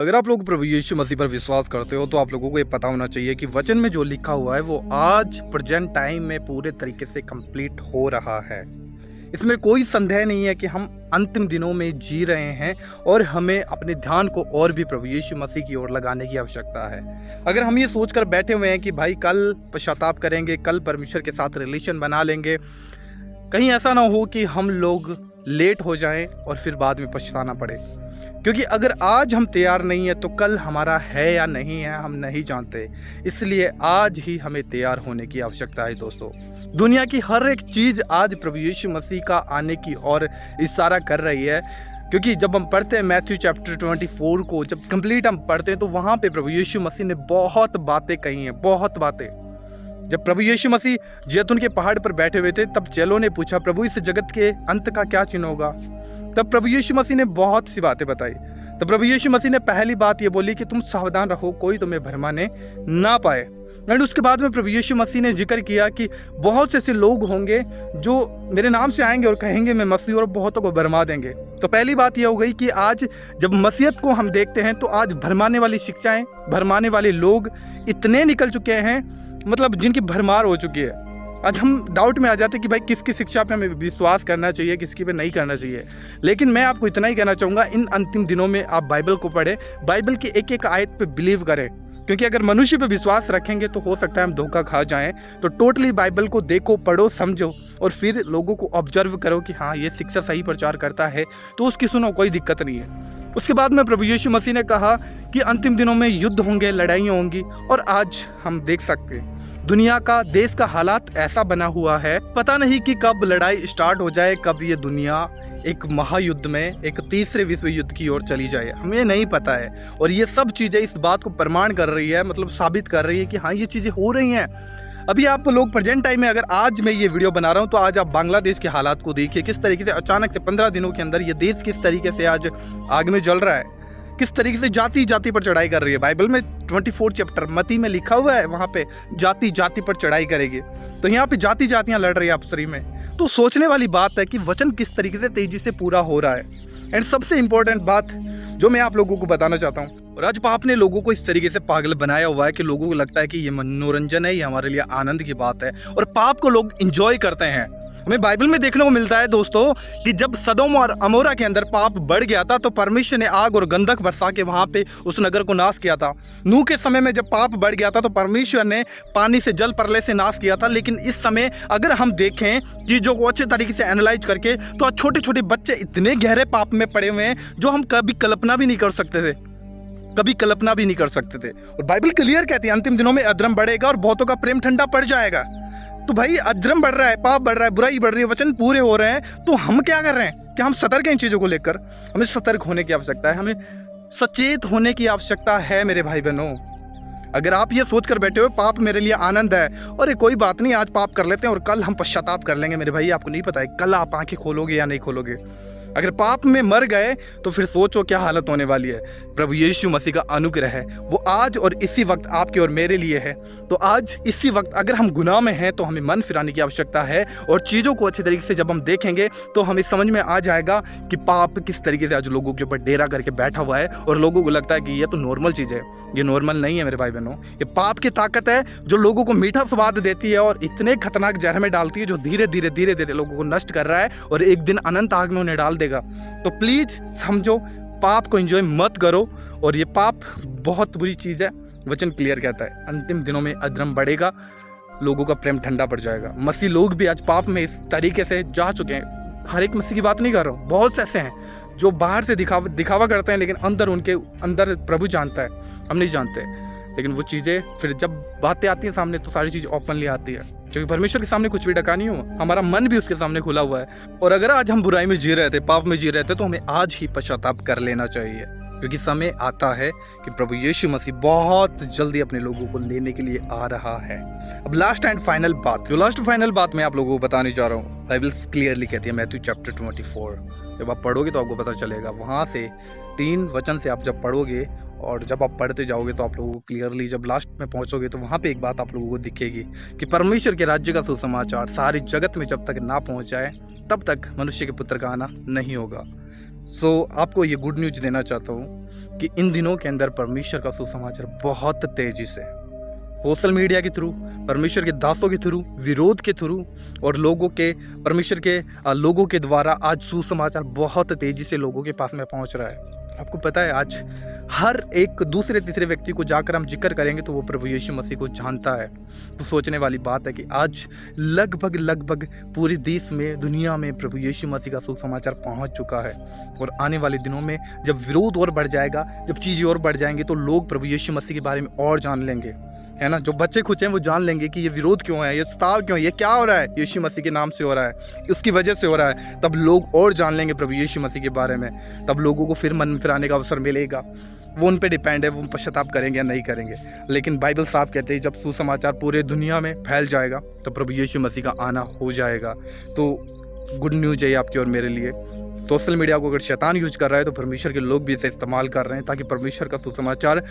अगर आप लोग प्रभु यीशु मसीह पर विश्वास करते हो तो आप लोगों को ये पता होना चाहिए कि वचन में जो लिखा हुआ है वो आज प्रेजेंट टाइम में पूरे तरीके से कंप्लीट हो रहा है। इसमें कोई संदेह नहीं है कि हम अंतिम दिनों में जी रहे हैं और हमें अपने ध्यान को और भी प्रभु यीशु मसीह की ओर लगाने की आवश्यकता है। अगर हम ये सोचकर बैठे हुए हैं कि भाई कल पश्चाताप करेंगे, कल परमेश्वर के साथ रिलेशन बना लेंगे, कहीं ऐसा ना हो कि हम लोग लेट हो जाएं और फिर बाद में पछताना पड़े। क्योंकि अगर आज हम तैयार नहीं है तो कल हमारा है या नहीं है हम नहीं जानते। इसलिए आज ही हमें तैयार होने की आवश्यकता है। दोस्तों, दुनिया की हर एक चीज़ आज प्रभु यीशु मसीह का आने की ओर इशारा कर रही है। क्योंकि जब हम पढ़ते हैं मैथ्यू चैप्टर 24 को, जब कंप्लीट हम पढ़ते हैं तो वहाँ पे प्रभु यीशु मसीह ने बहुत बातें कही हैं, बहुत बातें। जब प्रभु यीशु मसीह जैतून के पहाड़ पर बैठे हुए थे तब चेलों ने पूछा, प्रभु इस जगत के अंत का क्या चिन्ह होगा? तब प्रभु यीशु मसीह ने बहुत सी बातें बताई। तब प्रभु यीशु मसीह ने पहली बात ये बोली कि तुम सावधान रहो, कोई तुम्हें भरमाने ना पाए। एंड उसके बाद में प्रभु यीशु मसीह ने जिक्र किया कि बहुत से ऐसे लोग होंगे जो मेरे नाम से आएंगे और कहेंगे मैं मसीह, और बहुतों को भरमा देंगे। तो पहली बात यह हो गई कि आज जब मसीहत को हम देखते हैं तो आज भरमाने वाली शिक्षाएं, भरमाने वाले लोग इतने निकल चुके हैं, मतलब जिनकी भरमार हो चुकी है। आज हम डाउट में आ जाते हैं कि भाई किसकी शिक्षा पे हमें विश्वास करना चाहिए, किसकी पे नहीं करना चाहिए। लेकिन मैं आपको इतना ही कहना चाहूँगा, इन अंतिम दिनों में आप बाइबल को पढ़ें, बाइबल की एक एक आयत पे बिलीव करें। क्योंकि अगर मनुष्य पे विश्वास रखेंगे तो हो सकता है हम धोखा खा जाएं। तो टोटली बाइबल को देखो, पढ़ो, समझो और फिर लोगों को ऑब्जर्व करो कि हाँ ये शिक्षा सही प्रचार करता है तो उसकी सुनो, कोई दिक्कत नहीं है। उसके बाद में प्रभु यीशु मसीह ने कहा कि अंतिम दिनों में युद्ध होंगे, लड़ाइयाँ होंगी। और आज हम देख सकते हैं दुनिया का, देश का हालात ऐसा बना हुआ है, पता नहीं कि कब लड़ाई स्टार्ट हो जाए, कब ये दुनिया एक महायुद्ध में, एक तीसरे विश्व युद्ध की ओर चली जाए, हमें नहीं पता है। और ये सब चीज़ें इस बात को प्रमाण कर रही है, मतलब साबित कर रही है कि हाँ ये चीज़ें हो रही हैं। अभी आप लोग प्रेजेंट टाइम में, अगर आज मैं ये वीडियो बना रहा हूँ तो आज आप बांग्लादेश के हालात को देखिए, किस तरीके से अचानक से 15 दिनों के अंदर ये देश किस तरीके से आज आग में जल रहा है, किस तरीके से जाति जाति पर चढ़ाई कर रही है। बाइबल में 24 चैप्टर मती में लिखा हुआ है, वहाँ पे जाति जाति पर चढ़ाई करेगी। तो यहाँ पे जाति जातियाँ लड़ रही है आपस में। तो सोचने वाली बात है कि वचन किस तरीके से तेजी से पूरा हो रहा है। एंड सबसे इंपॉर्टेंट बात जो मैं आप लोगों को बताना चाहता हूँ, और आज पाप ने लोगों को इस तरीके से पागल बनाया हुआ है कि लोगों को लगता है कि ये मनोरंजन है, ये हमारे लिए आनंद की बात है, और पाप को लोग इंजॉय करते हैं। हमें बाइबल में देखने को मिलता है दोस्तों कि जब सदोम और अमोरा के अंदर पाप बढ़ गया था तो परमेश्वर ने आग और गंधक बरसा के वहां पे उस नगर को नाश किया था। नूह के समय में जब पाप बढ़ गया था तो परमेश्वर ने पानी से, जल प्रलय से नाश किया था। लेकिन इस समय अगर हम देखें चीज़ों को अच्छे तरीके से एनालाइज करके तो आज छोटे छोटे बच्चे इतने गहरे पाप में पड़े हुए हैं जो हम कभी कल्पना भी नहीं कर सकते थे, कभी कल्पना भी नहीं कर सकते थे। और बाइबल क्लियर कहती है अंतिम दिनों में अधर्म बढ़ेगा और बहुतों का प्रेम ठंडा पड़ जाएगा। तो भाई अधर्म बढ़ रहा है, पाप बढ़ रहा है, बुराई बढ़ रही है, वचन पूरे हो रहे हैं, तो हम क्या कर रहे हैं? क्या हम सतर्क हैं इन चीज़ों को लेकर? हमें सतर्क होने की आवश्यकता है, हमें सचेत होने की आवश्यकता है मेरे भाई बहनों। अगर आप ये सोच कर बैठे हो पाप मेरे लिए आनंद है और ये कोई बात नहीं, आज पाप कर लेते हैं और कल हम पश्चाताप कर लेंगे, मेरे भाई आपको नहीं पता है कल आप आंखें खोलोगे या नहीं खोलोगे। अगर पाप में मर गए तो फिर सोचो क्या हालत होने वाली है। प्रभु यीशु मसीह का अनुग्रह है वो आज और इसी वक्त आपके और मेरे लिए है। तो आज इसी वक्त अगर हम गुनाह में हैं तो हमें मन फिराने की आवश्यकता है, और चीज़ों को अच्छे तरीके से जब हम देखेंगे तो हमें समझ में आ जाएगा कि पाप किस तरीके से आज लोगों के ऊपर डेरा करके बैठा हुआ है। और लोगों को लगता है कि ये तो नॉर्मल चीज़ है, ये नॉर्मल नहीं है मेरे भाई बहनों। ये पाप की ताकत है जो लोगों को मीठा स्वाद देती है और इतने खतरनाक जहर में डालती है जो धीरे धीरे धीरे धीरे लोगों को नष्ट कर रहा है और एक दिन अनंत आग में उन्हें डाल देगा। तो प्लीज समझो, पाप को एंजॉय मत करो, और ये पाप बहुत बुरी चीज़ है। वचन क्लियर कहता है अंतिम दिनों में अधर्म बढ़ेगा, लोगों का प्रेम ठंडा पड़ जाएगा। मसीह लोग भी आज पाप में इस तरीके से जा चुके हैं। हर एक मसीह की बात नहीं कर रहा हूँ, बहुत से ऐसे हैं जो बाहर से दिखावा करते हैं लेकिन अंदर उनके अंदर प्रभु जानता है, हम नहीं जानते। लेकिन वो चीज़ें फिर जब बातें आती हैं सामने तो सारी चीज़ ओपनली आती है, क्योंकि परमेश्वर के सामने कुछ भी ढका नहीं हुआ, हमारा मन भी उसके सामने खुला हुआ है। और अगर आज हम बुराई में जी रहे थे, पाप में जी रहे थे, तो हमें आज ही पश्चाताप कर लेना चाहिए, क्योंकि समय आता है कि प्रभु यीशु मसीह बहुत जल्दी अपने लोगों को लेने के लिए आ रहा है। अब लास्ट एंड फाइनल बात, जो लास्ट फाइनल बात मैं आप लोगों को बताने जा रहा हूँ, बाइबल क्लियरली कहती है मैथ्यू चैप्टर 24। जब आप पढ़ोगे तो आपको पता चलेगा, वहाँ से 3 वचन से आप जब पढ़ोगे और जब आप पढ़ते जाओगे तो आप लोगों को क्लियरली, जब लास्ट में पहुंचोगे तो वहाँ पे एक बात आप लोगों को दिखेगी कि परमेश्वर के राज्य का सुसमाचार सारी जगत में जब तक ना पहुँच जाए तब तक मनुष्य के पुत्र का आना नहीं होगा। आपको ये गुड न्यूज़ देना चाहता हूँ कि इन दिनों के अंदर परमेश्वर का सुसमाचार बहुत तेज़ी से सोशल मीडिया के थ्रू, परमेश्वर के दासों के थ्रू, विरोध के थ्रू और लोगों के परमेश्वर के लोगों के द्वारा आज सुसमाचार बहुत तेज़ी से लोगों के पास में पहुंच रहा है। आपको पता है आज हर एक दूसरे तीसरे व्यक्ति को जाकर हम जिक्र करेंगे तो वो प्रभु यीशु मसीह को जानता है। तो सोचने वाली बात है कि आज लगभग पूरे देश में, दुनिया में प्रभु यीशु मसीह का सुसमाचार पहुंच चुका है। और आने वाले दिनों में जब विरोध और बढ़ जाएगा, जब चीज़ें और बढ़ जाएंगी तो लोग प्रभु यीशु मसीह के बारे में और जान लेंगे, है ना। जो बच्चे खुद हैं वो जान लेंगे कि ये विरोध क्यों है, ये सताव क्यों है, ये क्या हो रहा है, यीशु मसीह के नाम से हो रहा है, उसकी वजह से हो रहा है। तब लोग और जान लेंगे प्रभु यीशु मसीह के बारे में। तब लोगों को फिर मन फिराने का अवसर मिलेगा। वो उन पे डिपेंड है, वो पश्चाताप करेंगे या नहीं करेंगे। लेकिन बाइबल साफ कहते हैं जब सुसमाचार पूरे दुनिया में फैल जाएगा तो प्रभु यीशु मसीह का आना हो जाएगा। तो गुड न्यूज़ है आपकी और मेरे लिए। सोशल मीडिया को अगर शैतान यूज कर रहा है तो परमेश्वर के लोग भी इसे इस्तेमाल कर रहे हैं ताकि परमेश्वर का सुसमाचार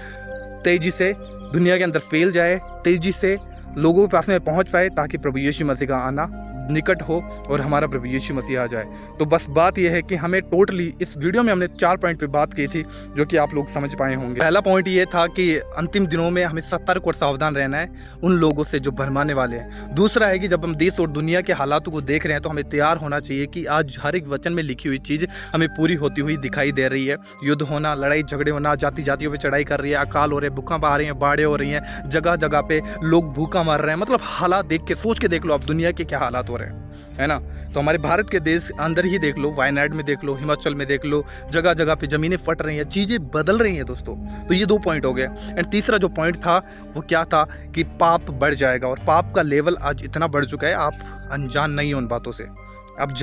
तेज़ी से दुनिया के अंदर फैल जाए, तेज़ी से लोगों के पास में पहुंच पाए, ताकि प्रभु यीशु मसीह का आना निकट हो और हमारा प्रभु यीशु मसीह आ जाए। तो बस बात यह है कि हमें टोटली इस वीडियो में हमने 4 पॉइंट पे बात की थी जो कि आप लोग समझ पाए होंगे। पहला पॉइंट ये था कि अंतिम दिनों में हमें सतर्क और सावधान रहना है उन लोगों से जो भरमाने वाले हैं। दूसरा है कि जब हम देश और दुनिया के हालातों को देख रहे हैं तो हमें तैयार होना चाहिए कि आज हर एक वचन में लिखी हुई चीज़ हमें पूरी होती हुई दिखाई दे रही है। युद्ध होना, लड़ाई झगड़े होना, जातियों पर चढ़ाई कर रही है, अकाल हो रहे, भूखा आ रही है, बाढ़ें हो रही हैं, जगह जगह पे लोग भूखा मर रहे हैं। मतलब हालात देख के सोच के देख लो आप दुनिया के क्या हालात हो रहे हैं, है ना। तो हमारे भारत के देश अंदर ही देख लो, वायनाड में देख लो, हिमाचल में देख लो, जगह जगह पे ज़मीनें फट रही हैं, चीज़ें बदल रही हैं दोस्तों। तो ये 2 पॉइंट हो गए। एंड तीसरा जो पॉइंट था वो क्या था कि पाप बढ़ जाएगा। और पाप का लेवल आज इतना बढ़ चुका है, आप अनजान नहीं हो उन बातों से। आप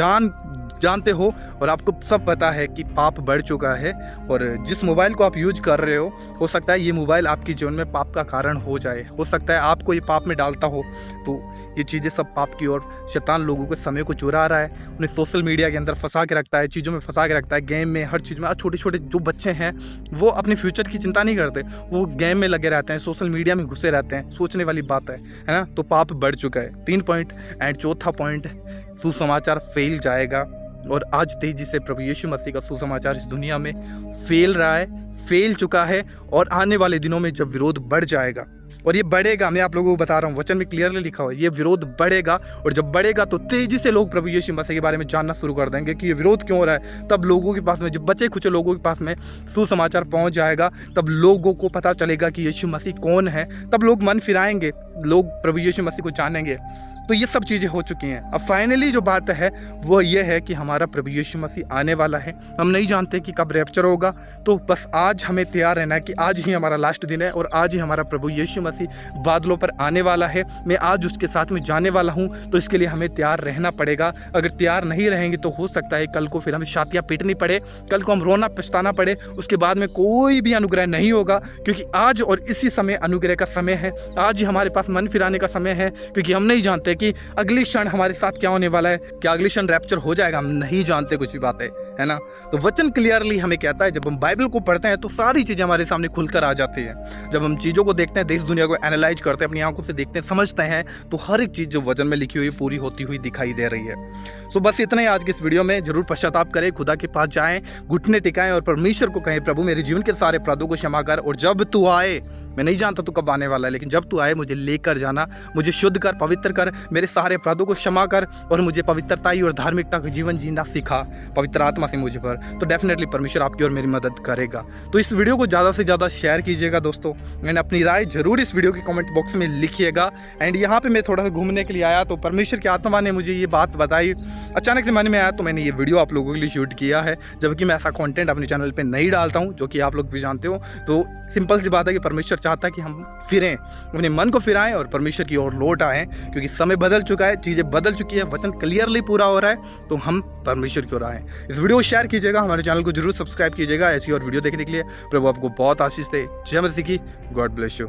जानते हो और आपको सब पता है कि पाप बढ़ चुका है। और जिस मोबाइल को आप यूज कर रहे हो सकता है ये मोबाइल आपके जीवन में पाप का कारण हो जाए। हो सकता है आपको ये पाप में डालता हो। तो ये चीज़ें सब पाप की ओर शैतान लोगों के समय को चुरा रहा है, उन्हें सोशल मीडिया के अंदर फंसा के रखता है, चीज़ों में फंसा के रखता है, गेम में, हर चीज़ में। आज छोटे छोटे जो बच्चे हैं वो अपने फ्यूचर की चिंता नहीं करते, वो गेम में लगे रहते हैं, सोशल मीडिया में घुसे रहते हैं। सोचने वाली बात है ना। तो पाप बढ़ चुका है। 3 पॉइंट। एंड चौथा पॉइंट, सुसमाचार फैल जाएगा। और आज तेजी से प्रभु यीशु मसीह का सुसमाचार इस दुनिया में फैल रहा है, फैल चुका है। और आने वाले दिनों में जब विरोध बढ़ जाएगा, और ये बढ़ेगा, मैं आप लोगों को बता रहा हूँ, वचन में क्लियरली लिखा हुआ है ये विरोध बढ़ेगा। और जब बढ़ेगा तो तेजी से लोग प्रभु यीशु मसीह के बारे में जानना शुरू कर देंगे कि ये विरोध क्यों हो रहा है। तब लोगों के पास में, जो बचे खुचे लोगों के पास में सुसमाचार पहुंच जाएगा। तब लोगों को पता चलेगा कि यीशु मसीह कौन है। तब लोग मन फिराएंगे, लोग प्रभु यीशु मसीह को जानेंगे। तो ये सब चीज़ें हो चुकी हैं। अब फाइनली जो बात है वो ये है कि हमारा प्रभु यीशु मसीह आने वाला है। हम नहीं जानते कि कब रैप्चर होगा। तो बस आज हमें तैयार रहना है कि आज ही हमारा लास्ट दिन है और आज ही हमारा प्रभु यीशु मसीह बादलों पर आने वाला है। मैं आज उसके साथ में जाने वाला हूँ। तो इसके लिए हमें तैयार रहना पड़ेगा। अगर तैयार नहीं रहेंगे तो हो सकता है कल को फिर हमें छातियाँ पीटनी पड़े, कल को हम रोना पछताना पड़े। उसके बाद में कोई भी अनुग्रह नहीं होगा, क्योंकि आज और इसी समय अनुग्रह का समय है। आज ही हमारे पास मन फिराने का समय है, क्योंकि हम नहीं जानते कि अगली क्षण हमारे साथ क्या होने वाला है। क्या अगली क्षण रैप्चर हो जाएगा, हम नहीं जानते कुछ भी बातें, है ना। तो वचन क्लियरली हमें कहता है, जब हम बाइबल को पढ़ते हैं तो सारी चीज़ें हमारे सामने खुलकर आ जाती हैं। जब हम चीज़ों को देखते हैं, देश दुनिया को एनालाइज करते हैं, अपनी आंखों से देखते हैं, समझते हैं, तो हर एक चीज़ जो वचन में लिखी हुई पूरी होती हुई दिखाई दे रही है। सो बस इतना ही आज की इस वीडियो में। जरूर पश्चाताप करें, खुदा के पास जाएं, घुटने टिकाएं और परमेश्वर को कहें, प्रभु मेरे जीवन के सारे अपराधों को क्षमा कर। और जब तू आए, मैं नहीं जानता तू कब आने वाला है, लेकिन जब तू आए मुझे लेकर जाना, मुझे शुद्ध कर, पवित्र कर, मेरे सारे अपराधों को क्षमा कर और मुझे पवित्रताई और धार्मिकता का जीवन जीना सिखा पवित्र आत्मा से मुझ पर। तो डेफिनेटली परमेश्वर आपकी और मेरी मदद करेगा। तो इस वीडियो को ज़्यादा से ज़्यादा शेयर कीजिएगा दोस्तों। मैंने अपनी राय जरूर इस वीडियो के कमेंट बॉक्स में लिखिएगा। एंड यहाँ पे मैं थोड़ा सा घूमने के लिए आया तो परमेश्वर की आत्मा ने मुझे ये बात बताई, अचानक से मन में आया, तो मैंने ये वीडियो आप लोगों के लिए शूट किया है। जबकि मैं ऐसा कंटेंट अपने चैनल पे नहीं डालता हूँ, जो कि आप लोग भी जानते हो। तो सिंपल सी बात है कि परमेश्वर चाहता है कि हम फिरें, अपने मन को फिराएं और परमेश्वर की ओर लौट आएँ, क्योंकि समय बदल चुका है, चीज़ें बदल चुकी है, वचन क्लियरली पूरा हो रहा है। तो हम परमेश्वर की ओर आएँ। इस वीडियो को शेयर कीजिएगा, हमारे चैनल को जरूर सब्सक्राइब कीजिएगा। ऐसी और वीडियो देखने के लिए प्रभु आपको बहुत आशीष दे। जय मसीह की। God bless you.